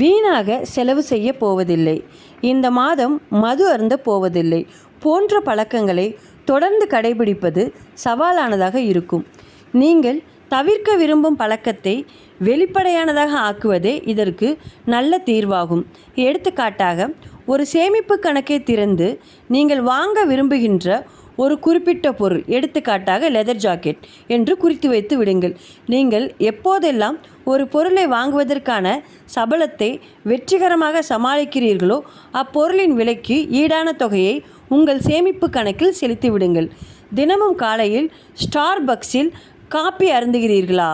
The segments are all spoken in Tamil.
வீணாக செலவு செய்ய போவதில்லை, இந்த மாதம் மது அருந்த போவதில்லை போன்ற பழக்கங்களை தொடர்ந்து கடைபிடிப்பது சவாலானதாக இருக்கும். நீங்கள் தவிர்க்க விரும்பும் பழக்கத்தை வெளிப்படையானதாக ஆக்குவதே இதற்கு நல்ல தீர்வாகும். எடுத்துக்காட்டாக, ஒரு சேமிப்பு கணக்கை திறந்து நீங்கள் வாங்க விரும்புகின்ற ஒரு குறிப்பிட்ட பொருள், எடுத்துக்காட்டாக லெதர் ஜாக்கெட் என்று குறித்து வைத்து விடுங்கள். நீங்கள் எப்போதெல்லாம் ஒரு பொருளை வாங்குவதற்கான சபலத்தை வெற்றிகரமாக சமாளிக்கிறீர்களோ அப்பொருளின் விலைக்கு ஈடான தொகையை உங்கள் சேமிப்பு கணக்கில் செலுத்தி விடுங்கள். தினமும் காலையில் ஸ்டார்பக்ஸில் காபி அருந்துகிறீர்களா?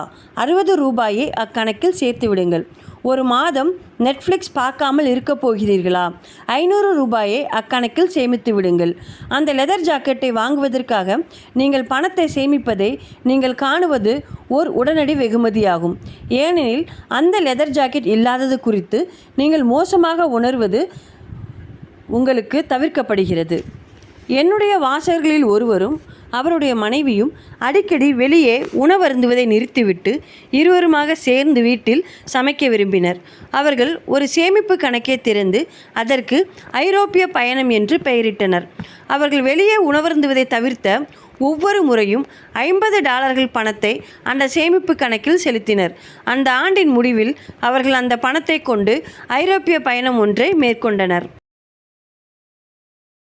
ரூபாயை அக்கணக்கில் சேர்த்து விடுங்கள். ஒரு மாதம் நெட்ஃப்ளிக்ஸ் பார்க்காமல் இருக்க போகிறீர்களா? ரூபாயை அக்கணக்கில் சேமித்து விடுங்கள். அந்த லெதர் ஜாக்கெட்டை வாங்குவதற்காக நீங்கள் பணத்தை சேமிப்பதை நீங்கள் காணுவது ஓர் உடனடி வெகுமதியாகும். ஏனெனில் அந்த லெதர் ஜாக்கெட் இல்லாதது குறித்து நீங்கள் மோசமாக உணர்வது உங்களுக்கு தவிர்க்கப்படுகிறது. என்னுடைய வாசகர்களில் ஒருவரும் அவருடைய மனைவியும் அடிக்கடி வெளியே உணவருந்துவதை நிறுத்திவிட்டு இருவருமாக சேர்ந்து வீட்டில் சமைக்க விரும்பினர். அவர்கள் ஒரு சேமிப்பு கணக்கை திறந்து அதற்கு ஐரோப்பிய பயணம் என்று பெயரிட்டனர். அவர்கள் வெளியே உணவருந்துவதை தவிர்த்த ஒவ்வொரு முறையும் $50 பணத்தை அந்த சேமிப்பு கணக்கில் செலுத்தினர். அந்த ஆண்டின் முடிவில் அவர்கள் அந்த பணத்தை கொண்டு ஐரோப்பிய பயணம் ஒன்றை மேற்கொண்டனர்.